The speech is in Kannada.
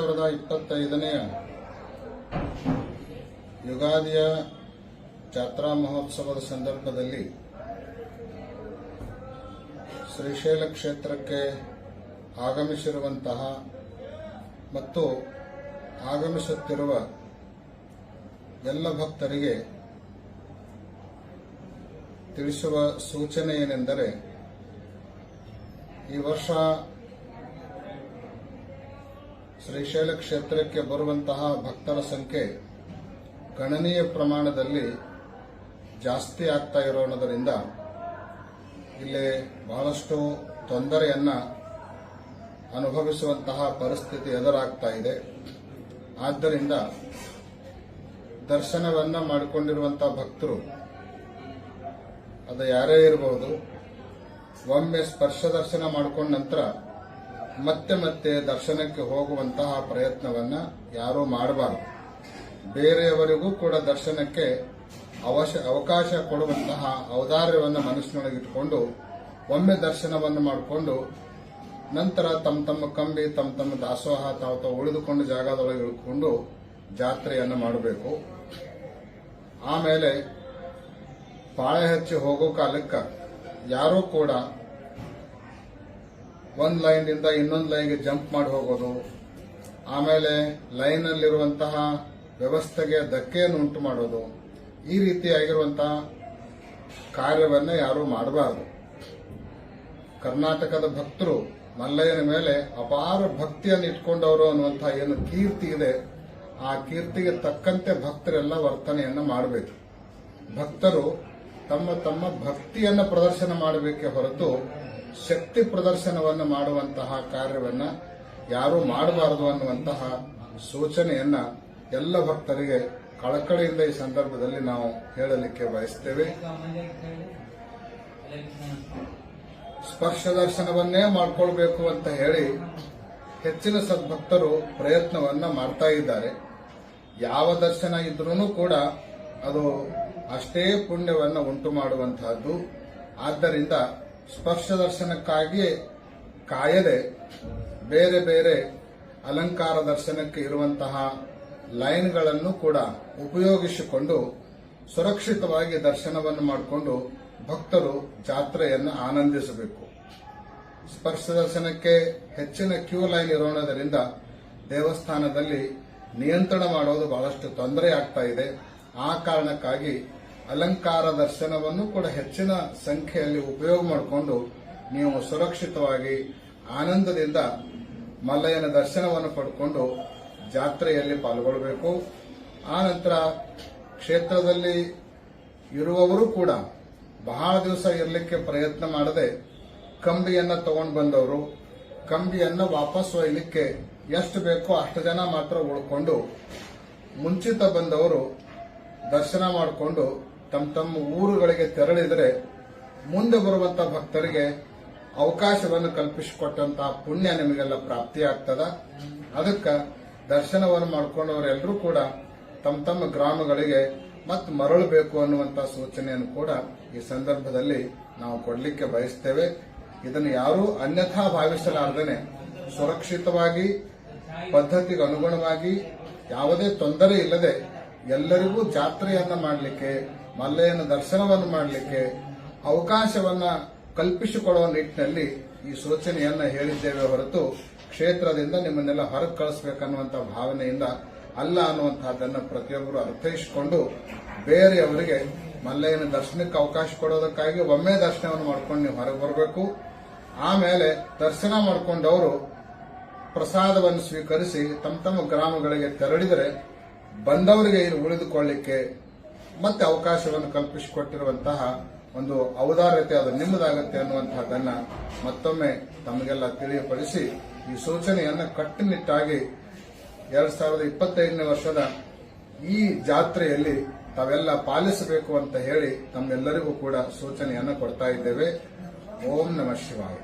2025ನೇ ಯುಗಾದಿಯ ಜಾತ್ರಾ ಮಹೋತ್ಸವದ ಸಂದರ್ಭದಲ್ಲಿ ಶ್ರೀಶೈಲ ಕ್ಷೇತ್ರಕ್ಕೆ ಆಗಮಿಸಿರುವಂತಹ ಮತ್ತು ಆಗಮಿಸುತ್ತಿರುವ ಎಲ್ಲ ಭಕ್ತರಿಗೆ ತಿಳಿಸುವ ಸೂಚನೆ ಏನೆಂದರೆ, ಈ ವರ್ಷ ಶ್ರೀಶೈಲ ಕ್ಷೇತ್ರಕ್ಕೆ ಬರುವಂತಹ ಭಕ್ತರ ಸಂಖ್ಯೆ ಗಣನೀಯ ಪ್ರಮಾಣದಲ್ಲಿ ಜಾಸ್ತಿ ಆಗ್ತಾ ಇರೋದರಿಂದ ಇಲ್ಲಿ ಬಹಳಷ್ಟು ತೊಂದರೆಯನ್ನ ಅನುಭವಿಸುವಂತಹ ಪರಿಸ್ಥಿತಿ ಎದುರಾಗ್ತಾ ಇದೆ. ಆದ್ದರಿಂದ ದರ್ಶನವನ್ನ ಮಾಡಿಕೊಂಡಿರುವಂತಹ ಭಕ್ತರು, ಅದು ಯಾರೇ ಇರಬಹುದು, ಒಮ್ಮೆ ಸ್ಪರ್ಶ ದರ್ಶನ ಮಾಡಿಕೊಂಡ ನಂತರ ಮತ್ತೆ ಮತ್ತೆ ದರ್ಶನಕ್ಕೆ ಹೋಗುವಂತಹ ಪ್ರಯತ್ನವನ್ನ ಯಾರೂ ಮಾಡಬಾರದು. ಬೇರೆಯವರಿಗೂ ಕೂಡ ದರ್ಶನಕ್ಕೆ ಅವಕಾಶ ಕೊಡುವಂತಹ ಔದಾರ್ಯವನ್ನು ಮನಸ್ಸಿನೊಳಗಿಟ್ಟುಕೊಂಡು ಒಮ್ಮೆ ದರ್ಶನವನ್ನು ಮಾಡಿಕೊಂಡು ನಂತರ ತಮ್ಮ ಕಂಬಿ ತಮ್ಮ ದಾಸೋಹ ತಾವು ಉಳಿದುಕೊಂಡು ಜಾಗದೊಳಗೆ ಇಳ್ಕೊಂಡು ಜಾತ್ರೆಯನ್ನು ಮಾಡಬೇಕು. ಆಮೇಲೆ ಪಾಳೆ ಹಚ್ಚಿ ಹೋಗೋ ಕಾಲಕ್ಕೆ ಯಾರೂ ಕೂಡ ಒಂದು ಲೈನ್ನಿಂದ ಇನ್ನೊಂದು ಲೈನ್ಗೆ ಜಂಪ್ ಮಾಡಿ ಹೋಗೋದು, ಆಮೇಲೆ ಲೈನ್ನಲ್ಲಿರುವಂತಹ ವ್ಯವಸ್ಥೆಗೆ ಧಕ್ಕೆಯನ್ನು ಉಂಟು ಮಾಡೋದು, ಈ ರೀತಿಯಾಗಿರುವಂತಹ ಕಾರ್ಯವನ್ನು ಯಾರೂ ಮಾಡಬಾರದು. ಕರ್ನಾಟಕದ ಭಕ್ತರು ಮಲ್ಲಯ್ಯನ ಮೇಲೆ ಅಪಾರ ಭಕ್ತಿಯನ್ನು ಇಟ್ಕೊಂಡವರು ಅನ್ನುವಂತಹ ಏನು ಕೀರ್ತಿ ಇದೆ, ಆ ಕೀರ್ತಿಗೆ ತಕ್ಕಂತೆ ಭಕ್ತರೆಲ್ಲ ವರ್ತನೆಯನ್ನ ಮಾಡಬೇಕು. ಭಕ್ತರು ತಮ್ಮ ಭಕ್ತಿಯನ್ನು ಪ್ರದರ್ಶನ ಮಾಡಬೇಕೇ ಹೊರತು ಶಕ್ತಿ ಪ್ರದರ್ಶನವನ್ನು ಮಾಡುವಂತಹ ಕಾರ್ಯವನ್ನ ಯಾರೂ ಮಾಡಬಾರದು ಅನ್ನುವಂತಹ ಸೂಚನೆಯನ್ನ ಎಲ್ಲ ಭಕ್ತರಿಗೆ ಕಳಕಳಿಯಿಂದ ಈ ಸಂದರ್ಭದಲ್ಲಿ ನಾವು ಹೇಳಲಿಕ್ಕೆ ಬಯಸ್ತೇವೆ. ಸ್ಪರ್ಶ ದರ್ಶನವನ್ನೇ ಮಾಡಿಕೊಳ್ಬೇಕು ಅಂತ ಹೇಳಿ ಹೆಚ್ಚಿನ ಸದ್ಭಕ್ತರು ಪ್ರಯತ್ನವನ್ನ ಮಾಡ್ತಾ ಇದ್ದಾರೆ. ಯಾವ ದರ್ಶನ ಇದ್ರೂ ಕೂಡ ಅದು ಅಷ್ಟೇ ಪುಣ್ಯವನ್ನ ಉಂಟು ಮಾಡುವಂತಹದ್ದು. ಆದ್ದರಿಂದ ಸ್ಪರ್ಶ ದರ್ಶನಕ್ಕಾಗಿ ಕಾಯದೆ ಬೇರೆ ಬೇರೆ ಅಲಂಕಾರ ದರ್ಶನಕ್ಕೆ ಇರುವಂತಹ ಲೈನ್ಗಳನ್ನು ಕೂಡ ಉಪಯೋಗಿಸಿಕೊಂಡು ಸುರಕ್ಷಿತವಾಗಿ ದರ್ಶನವನ್ನು ಮಾಡಿಕೊಂಡು ಭಕ್ತರು ಜಾತ್ರೆಯನ್ನು ಆನಂದಿಸಬೇಕು. ಸ್ಪರ್ಶ ದರ್ಶನಕ್ಕೆ ಹೆಚ್ಚಿನ ಕ್ಯೂ ಲೈನ್ ಇರೋಣದರಿಂದ ದೇವಸ್ಥಾನದಲ್ಲಿ ನಿಯಂತ್ರಣ ಮಾಡೋದು ಬಹಳಷ್ಟು ತೊಂದರೆ ಆಗ್ತಾ ಇದೆ. ಆ ಕಾರಣಕ್ಕಾಗಿ ಅಲಂಕಾರ ದರ್ಶನವನ್ನು ಕೂಡ ಹೆಚ್ಚಿನ ಸಂಖ್ಯೆಯಲ್ಲಿ ಉಪಯೋಗ ಮಾಡಿಕೊಂಡು ನೀವು ಸುರಕ್ಷಿತವಾಗಿ ಆನಂದದಿಂದ ಮಲ್ಲಯ್ಯನ ದರ್ಶನವನ್ನು ಪಡ್ಕೊಂಡು ಜಾತ್ರೆಯಲ್ಲಿ ಪಾಲ್ಗೊಳ್ಳಬೇಕು. ಆ ನಂತರ ಕ್ಷೇತ್ರದಲ್ಲಿ ಇರುವವರು ಕೂಡ ಬಹಳ ದಿವಸ ಇರಲಿಕ್ಕೆ ಪ್ರಯತ್ನ ಮಾಡದೆ ಕಂಬಿಯನ್ನ ತಗೊಂಡು ಬಂದವರು ಕಂಬಿಯನ್ನ ವಾಪಸ್ ಒಯ್ಯಲಿಕ್ಕೆ ಎಷ್ಟು ಬೇಕೋ ಅಷ್ಟು ಜನ ಮಾತ್ರ ಉಳ್ಕೊಂಡು ಮುಂಚಿತ ಬಂದವರು ದರ್ಶನ ಮಾಡಿಕೊಂಡು ತಮ್ಮ ಊರುಗಳಿಗೆ ತೆರಳಿದರೆ ಮುಂದೆ ಬರುವಂತಹ ಭಕ್ತರಿಗೆ ಅವಕಾಶವನ್ನು ಕಲ್ಪಿಸಿಕೊಟ್ಟಂತಹ ಪುಣ್ಯ ನಿಮಗೆಲ್ಲ ಪ್ರಾಪ್ತಿಯಾಗ್ತದ. ಅದಕ್ಕೆ ದರ್ಶನವನ್ನು ಮಾಡಿಕೊಂಡವರೆಲ್ಲರೂ ಕೂಡ ತಮ್ಮ ಗ್ರಾಮಗಳಿಗೆ ಮತ್ತೆ ಮರಳಬೇಕು ಅನ್ನುವಂತಹ ಸೂಚನೆಯನ್ನು ಕೂಡ ಈ ಸಂದರ್ಭದಲ್ಲಿ ನಾವು ಕೊಡಲಿಕ್ಕೆ ಬಯಸ್ತೇವೆ. ಇದನ್ನು ಯಾರೂ ಅನ್ಯಥಾ ಭಾವಿಸಲಾರದೇನೆ ಸುರಕ್ಷಿತವಾಗಿ ಪದ್ಧತಿಗೆ ಅನುಗುಣವಾಗಿ ಯಾವುದೇ ತೊಂದರೆ ಇಲ್ಲದೆ ಎಲ್ಲರಿಗೂ ಜಾತ್ರೆಯನ್ನ ಮಾಡಲಿಕ್ಕೆ, ಮಲ್ಲಯ್ಯನ ದರ್ಶನವನ್ನು ಮಾಡಲಿಕ್ಕೆ ಅವಕಾಶವನ್ನ ಕಲ್ಪಿಸಿಕೊಡುವ ನಿಟ್ಟಿನಲ್ಲಿ ಈ ಸೂಚನೆಯನ್ನ ಹೇಳಿದ್ದೇವೆ ಹೊರತು ಕ್ಷೇತ್ರದಿಂದ ನಿಮ್ಮನ್ನೆಲ್ಲ ಹೊರಗೆ ಕಳಿಸಬೇಕನ್ನುವಂತಹ ಭಾವನೆಯಿಂದ ಅಲ್ಲ ಅನ್ನುವಂತಹದ್ದನ್ನು ಪ್ರತಿಯೊಬ್ಬರು ಅರ್ಥೈಸಿಕೊಂಡು ಬೇರೆಯವರಿಗೆ ಮಲ್ಲಯ್ಯನ ದರ್ಶನಕ್ಕೆ ಅವಕಾಶ ಕೊಡೋದಕ್ಕಾಗಿ ಒಮ್ಮೆ ದರ್ಶನವನ್ನು ಮಾಡ್ಕೊಂಡು ನೀವು ಹೊರಗೆ ಬರಬೇಕು. ಆಮೇಲೆ ದರ್ಶನ ಮಾಡಿಕೊಂಡವರು ಪ್ರಸಾದವನ್ನು ಸ್ವೀಕರಿಸಿ ತಮ್ಮ ಗ್ರಾಮಗಳಿಗೆ ತೆರಳಿದರೆ ಬಂದವರಿಗೆ ಇಲ್ಲಿ ಉಳಿದುಕೊಳ್ಳಿಕ್ಕೆ ಮತ್ತೆ ಅವಕಾಶವನ್ನು ಕಲ್ಪಿಸಿಕೊಟ್ಟಿರುವಂತಹ ಒಂದು ಔದಾರ್ಯತೆ ಅದು ನಿಮ್ಮದಾಗತ್ತೆ ಅನ್ನುವಂತಹದ್ದನ್ನ ಮತ್ತೊಮ್ಮೆ ತಮಗೆಲ್ಲ ತಿಳಿಯಪಡಿಸಿ ಈ ಸೂಚನೆಯನ್ನು ಕಟ್ಟುನಿಟ್ಟಾಗಿ 2025ನೇ ವರ್ಷದ ಈ ಜಾತ್ರೆಯಲ್ಲಿ ತಾವೆಲ್ಲ ಪಾಲಿಸಬೇಕು ಅಂತ ಹೇಳಿ ತಮ್ಮೆಲ್ಲರಿಗೂ ಕೂಡ ಸೂಚನೆಯನ್ನು ಕೊಡ್ತಾ ಇದ್ದೇವೆ. ಓಂ ನಮಃ ಶಿವಾಯ.